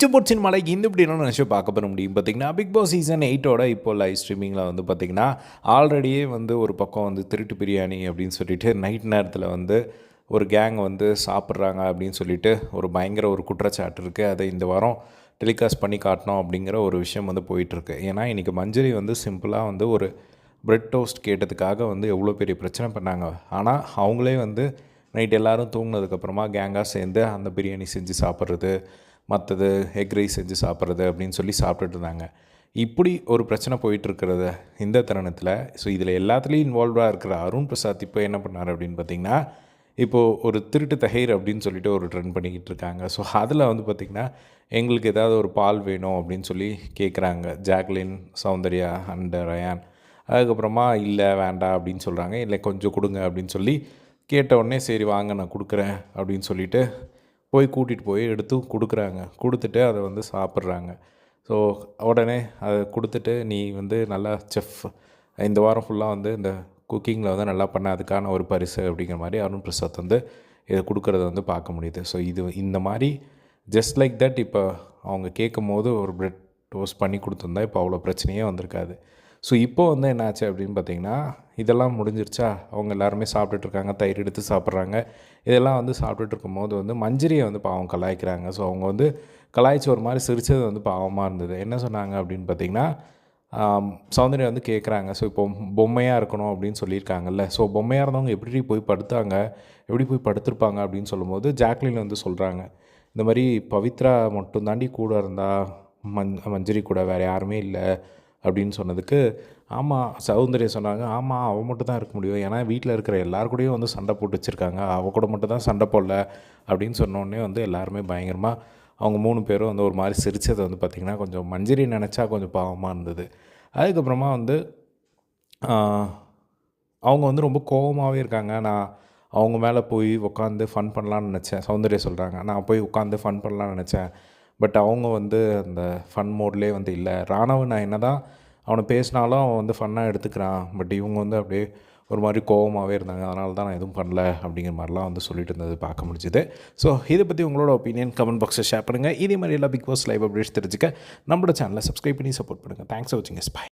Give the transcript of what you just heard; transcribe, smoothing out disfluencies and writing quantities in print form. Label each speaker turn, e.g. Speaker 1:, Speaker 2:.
Speaker 1: பிச்சைப்போட் சினிமாவில் இந்த இப்படின்னு நினச்சி பார்க்க போகிற முடியும் பார்த்திங்கன்னா பிக் பாஸ் சீசன் 8ஓட இப்போ லைவ் ஸ்ட்ரீமிங்கில் வந்து பார்த்திங்கன்னா ஆல்ரெடியே வந்து ஒரு பக்கம் வந்து திருட்டு பிரியாணி அப்படின்னு சொல்லிட்டு நைட் நேரத்தில் வந்து ஒரு கேங் வந்து சாப்பிட்றாங்க அப்படின்னு சொல்லிட்டு ஒரு பயங்கர ஒரு குற்றச்சாட்டு இருக்குது. அதை இந்த வாரம் டெலிகாஸ்ட் பண்ணி காட்டணும் அப்படிங்கிற ஒரு விஷயம் வந்து போயிட்டுருக்கு. ஏன்னா இன்றைக்கி மஞ்சரி வந்து சிம்பிளாக வந்து ஒரு பிரெட் டோஸ்ட் கேட்டதுக்காக வந்து எவ்வளோ பெரிய பிரச்சனை பண்ணாங்க. ஆனால் அவங்களே வந்து நைட் எல்லோரும் தூங்கினதுக்கப்புறமா கேங்காக சேர்ந்து அந்த பிரியாணி செஞ்சு சாப்பிட்றது, மற்றது எக் ரைஸ் செஞ்சு சாப்பிட்றது அப்படின்னு சொல்லி சாப்பிட்டுட்டு இருந்தாங்க. இப்படி ஒரு பிரச்சனை போயிட்டுருக்கிறத இந்த தருணத்தில் ஸோ இதில் எல்லாத்துலேயும் இன்வால்வாக இருக்கிற அருண் பிரசாத் இப்போ என்ன பண்ணார் அப்படின்னு பார்த்திங்கன்னா, இப்போது ஒரு திருட்டு தஹீர் அப்படின்னு சொல்லிட்டு ஒரு ட்ரெண்ட் பண்ணிக்கிட்டு இருக்காங்க. ஸோ அதில் வந்து பார்த்திங்கன்னா எங்களுக்கு ஏதாவது ஒரு பால் வேணும் அப்படின்னு சொல்லி கேட்குறாங்க ஜாக்லின், சௌந்தர்யா அண்ட் ரயான். அதுக்கப்புறமா இல்லை வேண்டாம் அப்படின்னு சொல்கிறாங்க. இல்லை கொஞ்சம் கொடுங்க அப்படின்னு சொல்லி கேட்ட உடனே சரி வாங்க நான் கொடுக்குறேன் அப்படின்னு சொல்லிவிட்டு போய் கூட்டிகிட்டு போய் எடுத்து கொடுக்குறாங்க. கொடுத்துட்டு அதை வந்து சாப்பிட்றாங்க. ஸோ உடனே அதை கொடுத்துட்டு நீ வந்து நல்லா செஃப், இந்த வாரம் ஃபுல்லாக வந்து இந்த குக்கிங்கில் வந்து நல்லா பண்ண அதுக்கான ஒரு பரிசு அப்படிங்கிற மாதிரி அருண் பிரசாத் வந்து இதை கொடுக்குறத வந்து பார்க்க முடியுது. ஸோ இது இந்த மாதிரி ஜஸ்ட் லைக் தட் இப்போ அவங்க கேட்கும்போது ஒரு பிரெட் டோஸ்ட் பண்ணி கொடுத்துருந்தா இப்போ அவ்வளோ பிரச்சனையே வந்திருக்காது. ஸோ இப்போ வந்து என்னாச்சு அப்படின்னு பார்த்திங்கன்னா, இதெல்லாம் முடிஞ்சிருச்சா, அவங்க எல்லாருமே சாப்பிட்டுட்ருக்காங்க, தயிர் எடுத்து சாப்பிட்றாங்க. இதெல்லாம் வந்து சாப்பிட்டுட்டு இருக்கும்போது வந்து மஞ்சரியை வந்து பாவம் கலாய்க்கிறாங்க. ஸோ அவங்க வந்து கலாய்ச்சி ஒரு மாதிரி சிரித்தது வந்து பாவமாக இருந்தது. என்ன சொன்னாங்க அப்படின்னு பார்த்திங்கன்னா, சௌந்தர்யா வந்து கேட்குறாங்க, ஸோ இப்போ பொம்மையாக இருக்கணும் அப்படின்னு சொல்லியிருக்காங்கல்ல, ஸோ பொம்மையாக இருந்தவங்க எப்படி போய் படுத்தாங்க, எப்படி போய் படுத்திருப்பாங்க அப்படின்னு சொல்லும்போது ஜாக்லின் வந்து சொல்கிறாங்க, இந்த மாதிரி பவித்ரா மட்டும் தாண்டி கூட இருந்தால் மஞ்சரி கூட வேறு யாருமே இல்லை அப்படின்னு சொன்னதுக்கு, ஆமாம் சௌந்தர்யா சொன்னாங்க, ஆமாம் அவள் மட்டும் தான் இருக்க முடியும், ஏன்னா வீட்டில் இருக்கிற எல்லாருக்கூடையும் வந்து சண்டை போட்டு வச்சுருக்காங்க, அவள் கூட மட்டும் தான் சண்டை போடல அப்படின்னு சொன்னோடனே வந்து எல்லாருமே பயங்கரமாக அவங்க 3 பேரும் வந்து ஒரு மாதிரி சிரித்தது வந்து பார்த்திங்கன்னா கொஞ்சம் மஞ்சரி நினச்சா கொஞ்சம் பாவமாக இருந்தது. அதுக்கப்புறமா வந்து அவங்க வந்து ரொம்ப கோவமாகவே இருக்காங்க. நான் அவங்க மேலே போய் உட்காந்து ஃபன் பண்ணலான்னு நினச்சேன். சௌந்தர்யா சொல்கிறாங்க, நான் போய் உட்காந்து ஃபன் பண்ணலான்னு நினச்சேன், பட் அவங்க வந்து அந்த ஃபன் மோட்லேயே வந்து இல்லை. ராணவ் நான் என்ன தான் அவனை பேசினாலும் அவன் வந்து ஃபன்னாக எடுத்துக்கிறான், பட் இவங்க வந்து அப்படியே ஒரு மாதிரி கோவமாகவே இருந்தாங்க, அதனால தான் நான் எதுவும் பண்ணல அப்படிங்கிற மாதிரிலாம் வந்து சொல்லிட்டு இருந்தது பார்க்க முடிஞ்சுது. ஸோ இதை பற்றி உங்களோட ஒப்பீனியன் கமெண்ட் பாக்ஸில் ஷேர் பண்ணுங்கள். இதே மாதிரி எல்லா பிக் பாஸ் லைவ் அப்டேட்ஸ் தெரிஞ்சுக்க நம்மளோட சேனலை சப்ஸ்கிரைப் பண்ணி சப்போர்ட் பண்ணுங்கள். தேங்க்ஸ் ஃபார் வாட்சிங். பை.